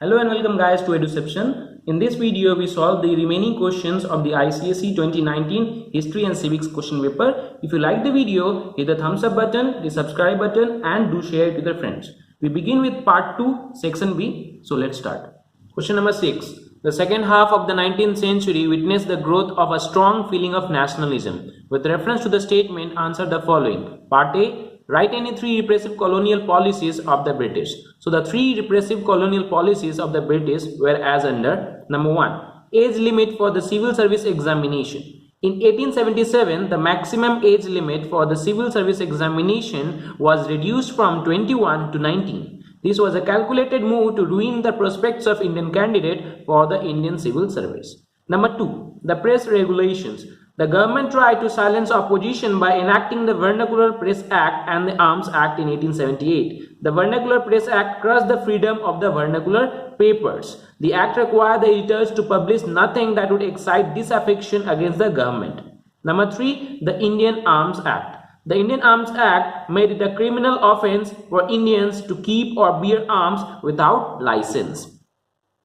Hello and welcome guys to EduCeption. In this video, we solve the remaining questions of the ICSE 2019 History and Civics question paper. If you like the video, hit the thumbs up button, the subscribe button and do share it with your friends. We begin with part 2, section B. So let's start. Question number 6. The second half of the 19th century witnessed the growth of a strong feeling of nationalism. With reference to the statement, answer the following. Part A. Write any three repressive colonial policies of the British. So the three repressive colonial policies of the British were as under. Number 1. Age limit for the civil service examination. In 1877, the maximum age limit for the civil service examination was reduced from 21 to 19. This was a calculated move to ruin the prospects of Indian candidate for the Indian civil service. Number 2. The press regulations. The government tried to silence opposition by enacting the Vernacular Press Act and the Arms Act in 1878. The Vernacular Press Act crushed the freedom of the vernacular papers. The act required the editors to publish nothing that would excite disaffection against the government. Number 3. The Indian Arms Act. The Indian Arms Act made it a criminal offense for Indians to keep or bear arms without license.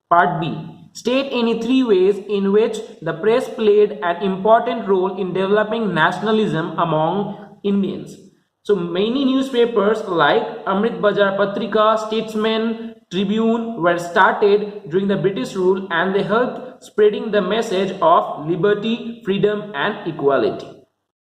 Part B. State any three ways in which the press played an important role in developing nationalism among Indians. So many newspapers like Amrit Bazar Patrika, Statesman, Tribune were started during the British rule and they helped spreading the message of liberty, freedom and equality.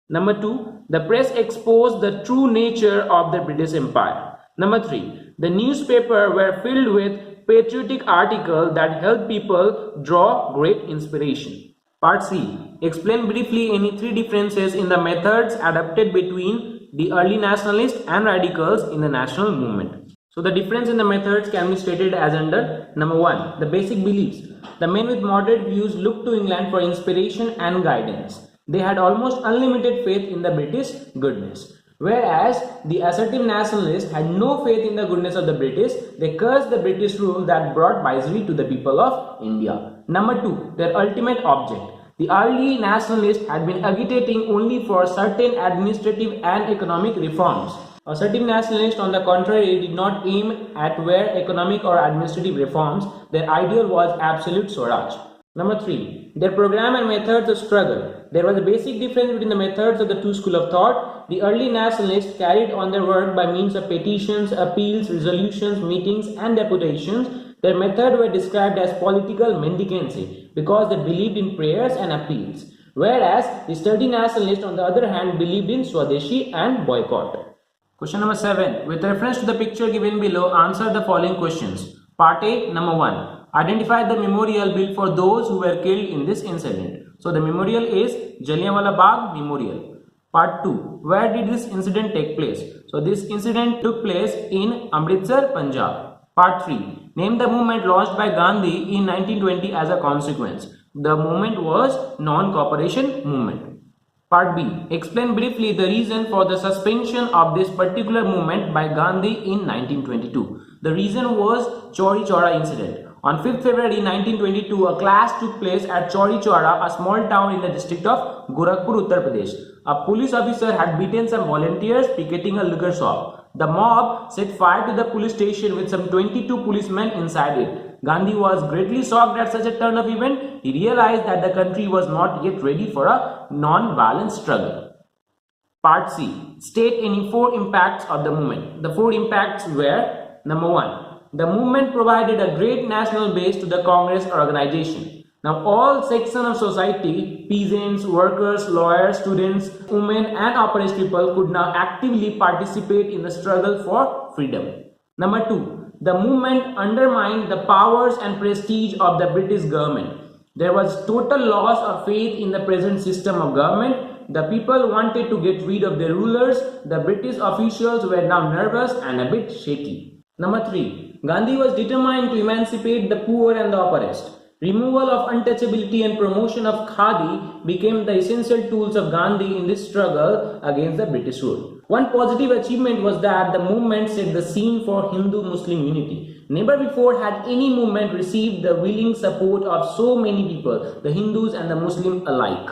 Number 2. The press exposed the true nature of the British Empire. Number 3. The newspapers were filled with patriotic articles that help people draw great inspiration. Part C. Explain briefly any three differences in the methods adopted between the early nationalists and radicals in the national movement. So the difference in the methods can be stated as under. Number 1. The basic beliefs. The men with moderate views looked to England for inspiration and guidance. They had almost unlimited faith in the British goodness. Whereas the assertive nationalists had no faith in the goodness of the British, they cursed the British rule that brought misery to the people of India. Number 2. Their ultimate object. The early nationalists had been agitating only for certain administrative and economic reforms. Assertive nationalists, on the contrary, did not aim at where economic or administrative reforms. Their ideal was absolute Swaraj. Number 3. Their program and methods of struggle. There was a basic difference between the methods of the two schools of thought. The early nationalists carried on their work by means of petitions, appeals, resolutions, meetings and deputations. Their methods were described as political mendicancy because they believed in prayers and appeals. Whereas the sturdy nationalists, on the other hand, believed in Swadeshi and boycott. Question number 7. With reference to the picture given below, answer the following questions. Part A. Number 1. Identify the memorial built for those who were killed in this incident. So the memorial is Jallianwala Bagh Memorial. Part 2. Where did this incident take place? So this incident took place in Amritsar, Punjab. Part 3. Name the movement launched by Gandhi in 1920 as a consequence. The movement was non-cooperation movement. Part B. Explain briefly the reason for the suspension of this particular movement by Gandhi in 1922. The reason was Chauri Chaura incident. On 5th February 1922, a clash took place at Chauri Chaura, a small town in the district of Gorakhpur, Uttar Pradesh. A police officer had beaten some volunteers picketing a liquor shop. The mob set fire to the police station with some 22 policemen inside it. Gandhi was greatly shocked at such a turn of event. He realized that the country was not yet ready for a non-violent struggle. Part C. State any 4 impacts of the movement. The 4 impacts were: Number 1. The movement provided a great national base to the Congress organization. Now all sections of society, peasants, workers, lawyers, students, women and oppressed people could now actively participate in the struggle for freedom. Number 2. The movement undermined the powers and prestige of the British government. There was total loss of faith in the present system of government. The people wanted to get rid of their rulers. The British officials were now nervous and a bit shaky. Number 3. Gandhi was determined to emancipate the poor and the oppressed. Removal of untouchability and promotion of khadi became the essential tools of Gandhi in this struggle against the British rule. One positive achievement was that the movement set the scene for Hindu-Muslim unity. Never before had any movement received the willing support of so many people, the Hindus and the Muslims alike.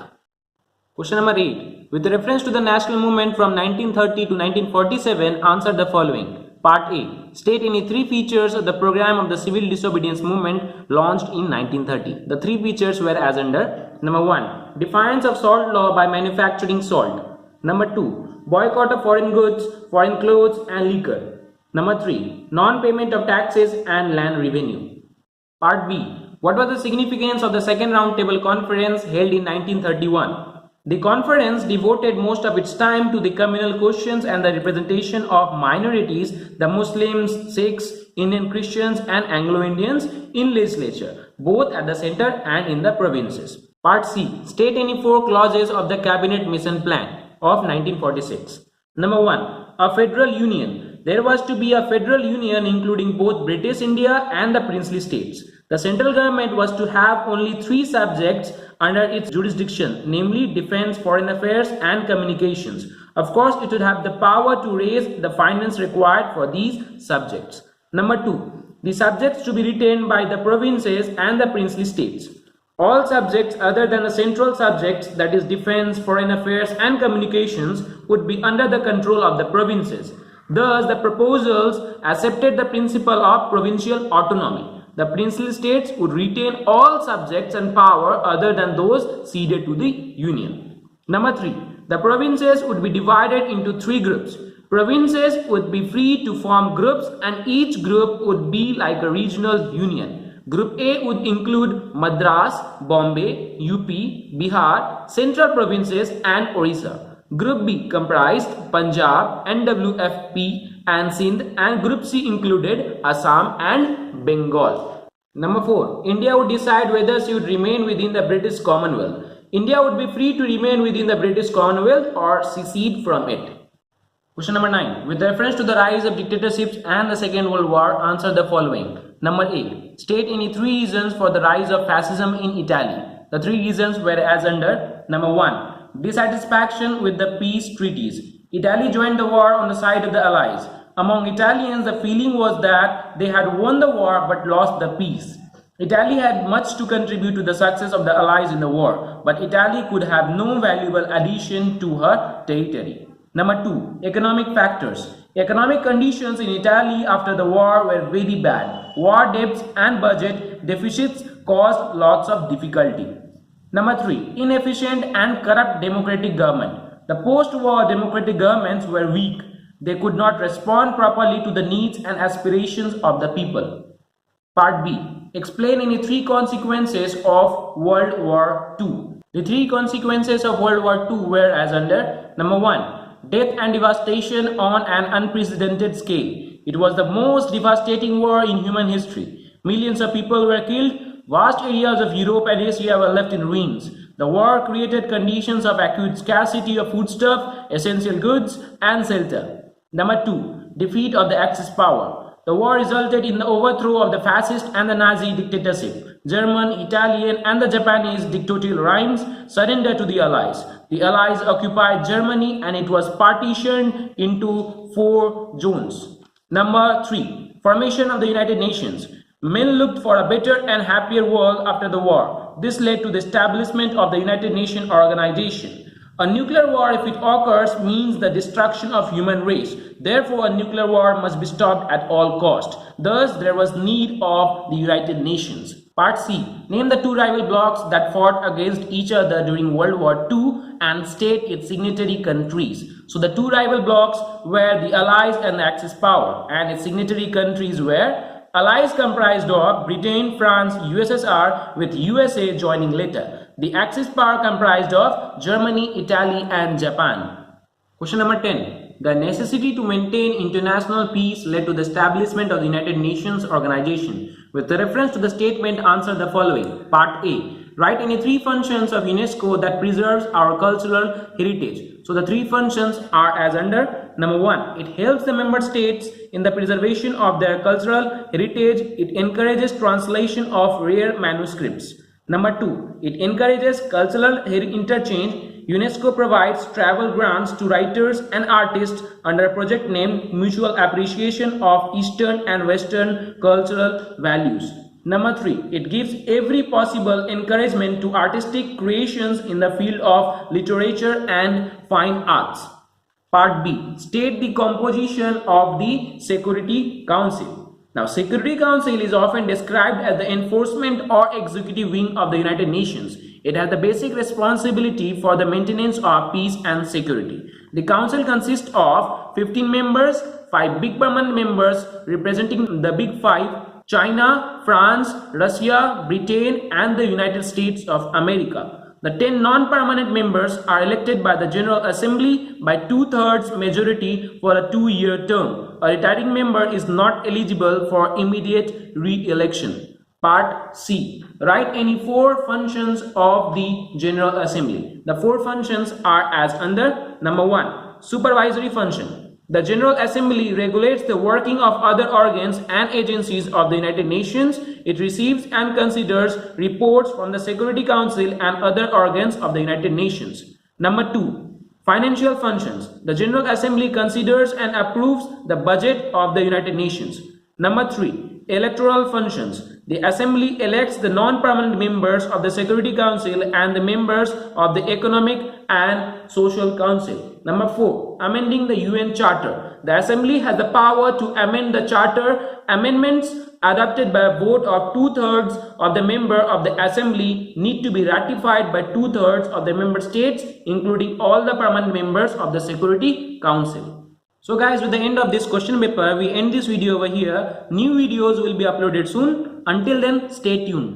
Question number 8. With reference to the national movement from 1930 to 1947, answer the following. Part A. State any three features of the program of the civil disobedience movement launched in 1930. The three features were as under: number 1. Defiance of salt law by manufacturing salt. Number 2. Boycott of foreign goods, foreign clothes and liquor. Number 3. Non-payment of taxes and land revenue. Part B. What was the significance of the second roundtable conference held in 1931? The conference devoted most of its time to the communal questions and the representation of minorities, the Muslims, Sikhs, Indian Christians and Anglo-Indians in legislature, both at the center and in the provinces. Part C. State any four clauses of the Cabinet Mission Plan of 1946. Number 1. A federal union. There was to be a federal union including both British India and the princely states. The central government was to have only three subjects under its jurisdiction, namely defense, foreign affairs and communications. Of course, it would have the power to raise the finance required for these subjects. Number 2. The subjects to be retained by the provinces and the princely states. All subjects other than the central subjects, that is defense, foreign affairs and communications, would be under the control of the provinces. Thus, the proposals accepted the principle of provincial autonomy. The princely states would retain all subjects and power other than those ceded to the union. Number 3. The provinces would be divided into three groups. Provinces would be free to form groups and each group would be like a regional union. Group A would include Madras, Bombay, UP, Bihar, Central Provinces and Orissa. Group B comprised Punjab, NWFP and Sindh, and Group C included Assam and Bengal. Number 4. India would decide whether she would remain within the British Commonwealth. India would be free to remain within the British Commonwealth or secede from it. Question number 9. With reference to the rise of dictatorships and the Second World War, answer the following. Number 8. State any three reasons for the rise of fascism in Italy. The three reasons were as under. Number 1. Dissatisfaction with the peace treaties. Italy joined the war on the side of the Allies. Among Italians, the feeling was that they had won the war but lost the peace. Italy had much to contribute to the success of the Allies in the war, but Italy could have no valuable addition to her territory. Number 2. Economic factors. Economic conditions in Italy after the war were very bad. War debts and budget deficits caused lots of difficulty. Number 3. Inefficient and corrupt democratic government. The post-war democratic governments were weak. They could not respond properly to the needs and aspirations of the people. Part B. Explain any three consequences of World War II. The three consequences of World War II were as under. Number 1. Death and devastation on an unprecedented scale. It was the most devastating war in human history. Millions of people were killed. Vast areas of Europe and Asia were left in ruins. The war created conditions of acute scarcity of foodstuff, essential goods, and shelter. Number 2. Defeat of the Axis power. The war resulted in the overthrow of the fascist and the Nazi dictatorship. German, Italian, and the Japanese dictatorial regimes surrendered to the Allies. The Allies occupied Germany and it was partitioned into 4 zones. Number 3. Formation of the United Nations. Men looked for a better and happier world after the war. This led to the establishment of the United Nations organization. A nuclear war, if it occurs, means the destruction of human race. Therefore, a nuclear war must be stopped at all cost. Thus, there was need of the United Nations. Part C. Name the two rival blocs that fought against each other during World War II and state its signatory countries. So, the two rival blocs were the Allies and the Axis power, and its signatory countries were Allies comprised of Britain, France, USSR, with USA joining later. The Axis power comprised of Germany, Italy and Japan. Question number 10. The necessity to maintain international peace led to the establishment of the United Nations organization. With reference to the statement, answer the following. Part A. Write any three functions of UNESCO that preserves our cultural heritage. So the three functions are as under. Number 1. It helps the member states in the preservation of their cultural heritage. It encourages translation of rare manuscripts. Number 2. It encourages cultural interchange. UNESCO provides travel grants to writers and artists under a project named Mutual Appreciation of Eastern and Western Cultural Values. Number 3. It gives every possible encouragement to artistic creations in the field of literature and fine arts. Part B. State the composition of the Security Council. Now, Security Council is often described as the enforcement or executive wing of the United Nations. It has the basic responsibility for the maintenance of peace and security. The Council consists of 15 members, 5 big permanent members representing the big 5: China, France, Russia, Britain, and the United States of America. The 10 non-permanent members are elected by the General Assembly by 2/3 majority for a 2-year term. A retiring member is not eligible for immediate re-election. Part C. Write any 4 functions of the General Assembly. The 4 functions are as under. Number 1. Supervisory function. The General Assembly regulates the working of other organs and agencies of the United Nations. It receives and considers reports from the Security Council and other organs of the United Nations. Number 2. Financial functions. The General Assembly considers and approves the budget of the United Nations. Number 3. Electoral functions. The Assembly elects the non-permanent members of the Security Council and the members of the Economic and Social Council. Number 4. Amending the UN Charter. The Assembly has the power to amend the Charter. Amendments adopted by a vote of 2/3 of the member of the Assembly need to be ratified by 2/3 of the member states, including all the permanent members of the Security Council. So guys, with the end of this question paper, we end this video over here. New videos will be uploaded soon. Until then, stay tuned.